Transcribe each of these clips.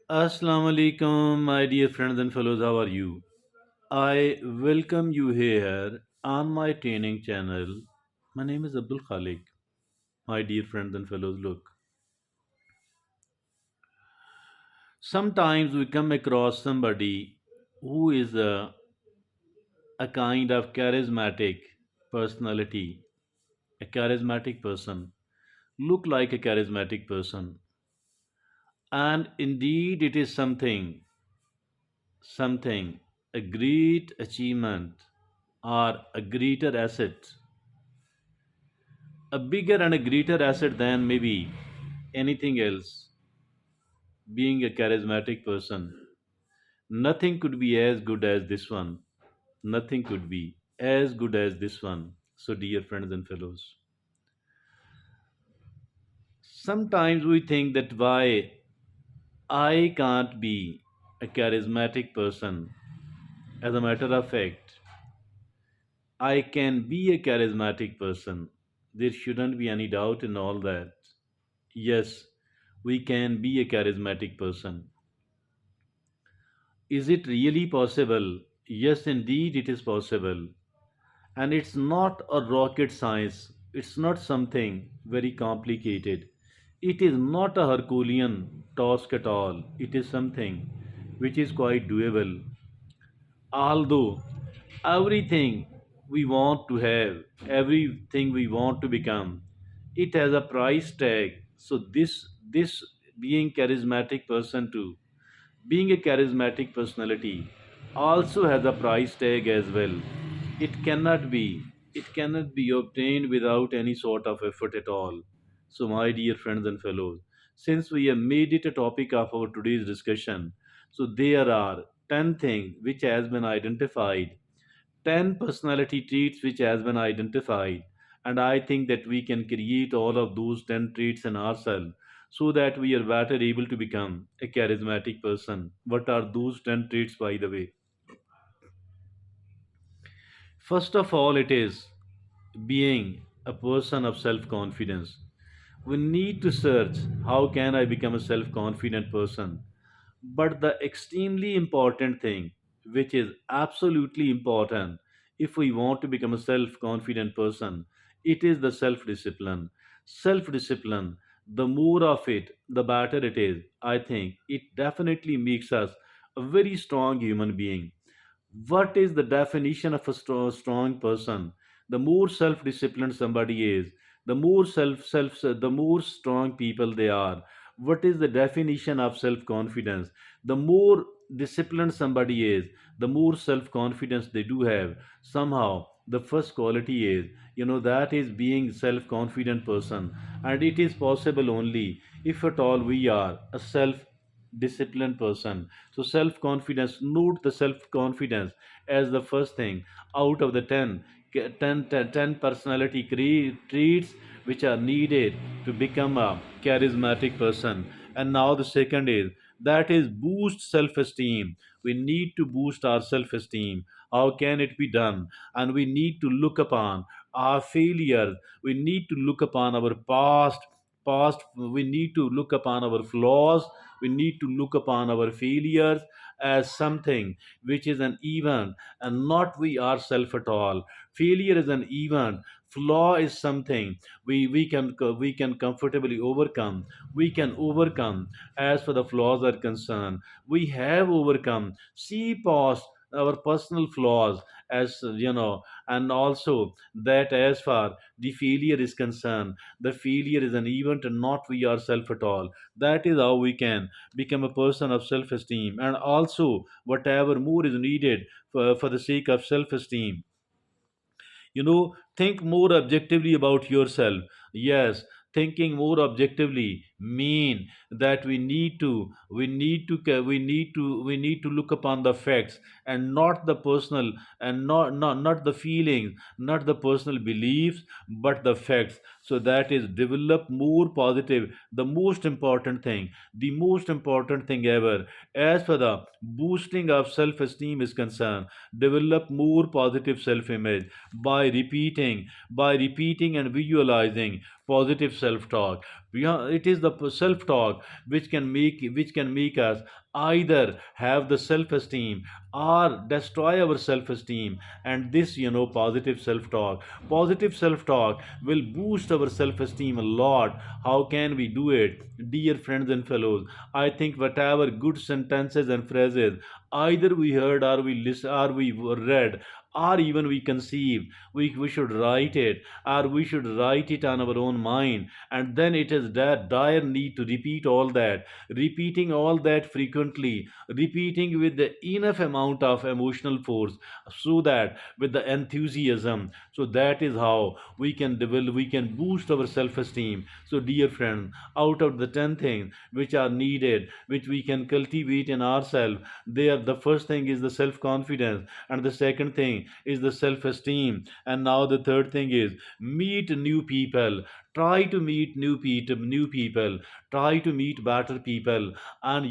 Assalamu alaikum, my dear friends and fellows. How are you? I welcome you here on my training channel. My name is Abdul Khalik. My dear friends and fellows, look. Sometimes we come across somebody who is a kind of charismatic personality, a charismatic person, look like a charismatic person. And indeed, it is something, a great achievement or a greater asset, a bigger and a greater asset than maybe anything else, being a charismatic person. Nothing could be as good as this one. Nothing could be as good as this one. So, dear friends and fellows, sometimes we think that why I can't be a charismatic person. As a matter of fact, I can be a charismatic person. There shouldn't be any doubt in all that. Yes, we can be a charismatic person. Is it really possible? Yes, indeed, it is possible. And it's not a rocket science, it's not something very complicated. It is not a Herculean task at all. It is something which is quite doable. Although everything we want to have, everything we want to become, it has a price tag. So this being charismatic person too, being a charismatic personality also has a price tag as well. It cannot be it cannot be obtained without any sort of effort at all. So my dear friends and fellows, since we have made it a topic of our today's discussion, so there are 10 things which has been identified, 10 personality traits which has been identified, and I think that we can create all of those 10 traits in ourselves so that we are better able to become a charismatic person. What are those 10 traits, by the way? First of all, it is being a person of self confidence. We need to search, how can I become a self confident person? But the extremely important thing, which is absolutely important if we want to become a self confident person, it is the self discipline. Self discipline, the more of it, the better it is. I think it definitely makes us a very strong human being. What is the definition of a strong person? The more self-disciplined somebody is, the more the more strong people they are. What is the definition of self-confidence? The more disciplined somebody is, the more self-confidence they do have. Somehow the first quality is, that is being self-confident person, and it is possible only if at all we are a self disciplined person. So self confidence, note the self confidence as the first thing out of the 10 personality traits which are needed to become a charismatic person. And now the second is, that is boost self esteem. We need to boost our self esteem. How can it be done? And we need to look upon our failures. We need to look upon our past. We need to look upon our flaws. We need to look upon our failures as something which is an event and not we ourselves at all. Failure is an event. Flaw is something we can comfortably overcome. We can overcome as for the flaws are concerned. We have overcome. See past our personal flaws, as and also that as far the failure is concerned, the failure is an event and not we ourselves at all. That is how we can become a person of self esteem. And also, whatever more is needed for the sake of self esteem, think more objectively about yourself. Yes, thinking more objectively mean that we need to look upon the facts and not the personal, and not the feelings, not the personal beliefs, but the facts. So that is develop more positive, the most important thing ever, as for the boosting of self esteem is concerned. Develop more positive self image by repeating and visualizing positive self talk. It is the self talk which can make us either have the self esteem or destroy our self esteem. And this, positive self talk will boost our self esteem a lot. How can we do it? Dear friends and fellows, I think whatever good sentences and phrases either we heard or we listen or we read or even we conceive, we should write it, or we should write it on our own mind. And then it is that dire need to repeat all that, repeating all that frequently, repeating with the enough amount of emotional force, so that with the enthusiasm. So that is how we can develop, we can boost our self-esteem. So dear friends, out of the 10 things which are needed, which we can cultivate in ourselves, there the first thing is the self-confidence, and the second thing is the self-esteem, and now the third thing is meet new people. Try to meet new people, try to meet better people. And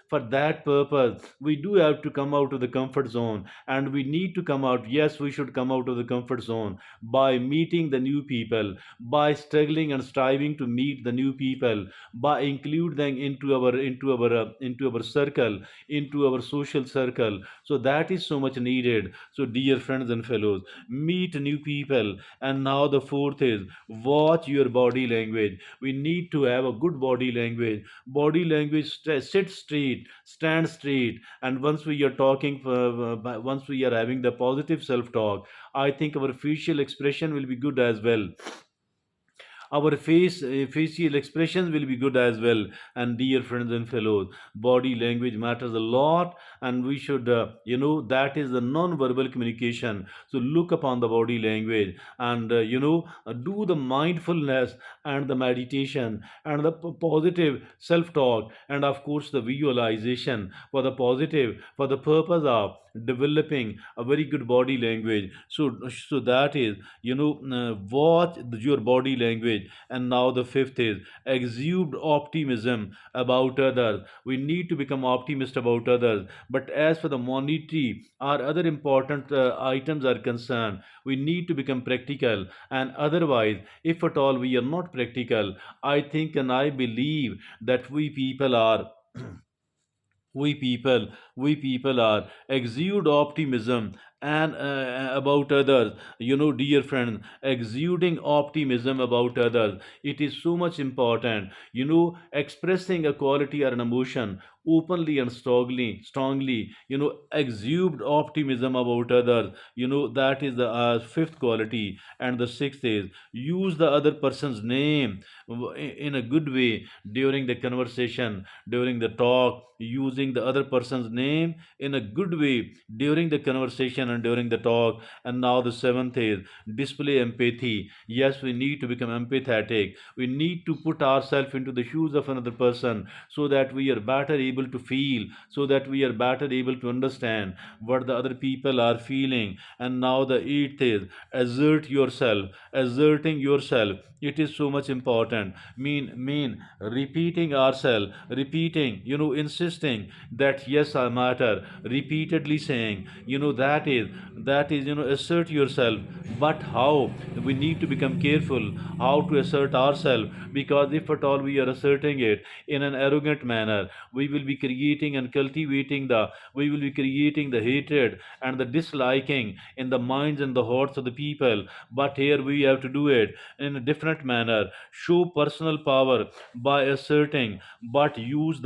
for that purpose we do have to come out of the comfort zone, and we need to come out, yes, we should come out of the comfort zone by meeting the new people, by struggling and striving to meet the new people, by include them into our circle, into our social circle. So that is so much needed. So dear friends and fellows, meet new people. And now the fourth is watch your body language. We need to have a good body language. Body language, sit straight, stand straight. And once we are talking, once we are having the positive self talk, I think our facial expression will be good as well. Our facial expressions will be good as well. And dear friends and fellows, body language matters a lot, and we should, that is the non-verbal communication. So look upon the body language, and do the mindfulness and the meditation and the positive self-talk, and of course the visualization for the positive, for the purpose of developing a very good body language. So that is, watch your body language. And now the fifth is exude optimism about others. We need to become optimist about others. But as for the monetary or other important items are concerned, we need to become practical. And otherwise, if at all we are not practical, I think and I believe that we people are exude optimism and about others. Dear friend, exuding optimism about others, it is so much important. Expressing a quality or an emotion openly and strongly, exude optimism about others. That is the fifth quality. And the sixth is use the other person's name in a good way during the conversation, during the talk, using the other person's name in a good way during the conversation and during the talk. And now the seventh is display empathy. Yes, we need to become empathetic. We need to put ourselves into the shoes of another person, so that we are better able to feel, so that we are better able to understand what the other people are feeling. And now the eighth is assert yourself. Asserting yourself, it is so much important. Mean repeating ourselves, repeating, insisting that yes, I matter, repeatedly saying, that is, assert yourself. But how? We need to become careful how to assert ourselves, because if at all we are asserting it in an arrogant manner, we will be creating the hatred and the disliking in the minds and the hearts of the people. But here we have to do it in a different manner. Show personal power by asserting, but use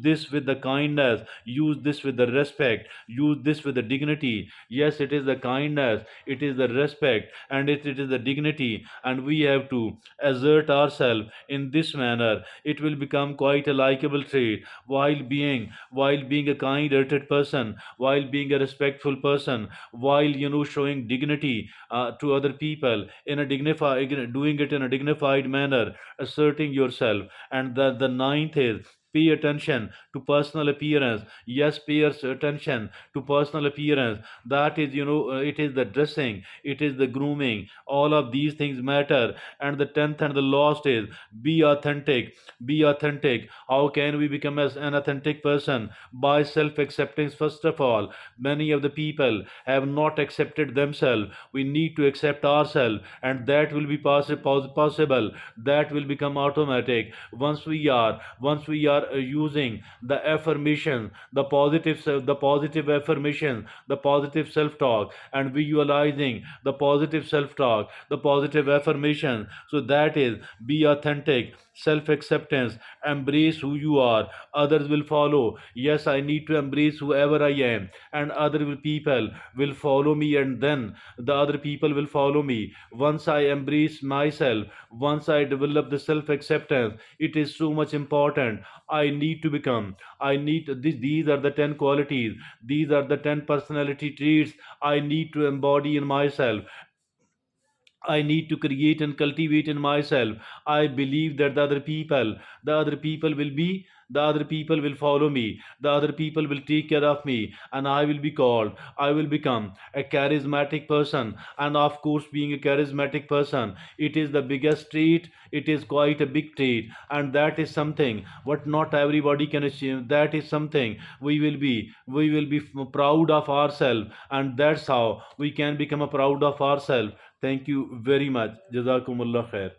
this with the kindness, use this with the respect, use this with the dignity. Yes, it is the kindness, it is the respect, and it is the dignity, and we have to assert ourselves in this manner. It will become quite a likable trait, while being a kind-hearted person, while being a respectful person, while showing dignity to other people in a dignified, doing it in a dignified manner, asserting yourself. And the ninth is pay attention to personal appearance. Yes, pay attention to personal appearance. That is, it is the dressing, it is the grooming. All of these things matter. And the 10th and the last is be authentic. Be authentic. How can we become as an authentic person? By self acceptance, first of all. Many of the people have not accepted themselves. We need to accept ourselves, and that will be possible. That will become automatic once we are using the affirmation, the positive affirmation, the positive self talk, and visualizing the positive self talk, the positive affirmation. So that is be authentic, self acceptance, embrace who you are. Others will follow. Yes, I need to embrace whoever I am, and other people will follow me, and then the other people will follow me. Once I embrace myself, once I develop the self acceptance, it is so much important. I need to become, I need these are the 10 qualities, these are the 10 personality traits I need to embody in myself. I need to create and cultivate in myself. I believe that the other people will follow me, the other people will take care of me, and I will become a charismatic person. And of course, being a charismatic person, it is the biggest trait, it is quite a big trait, and that is something what not everybody can achieve. That is something we will be proud of ourselves, and that's how we can become a proud of ourselves. Thank you very much. Jazakumullah khair.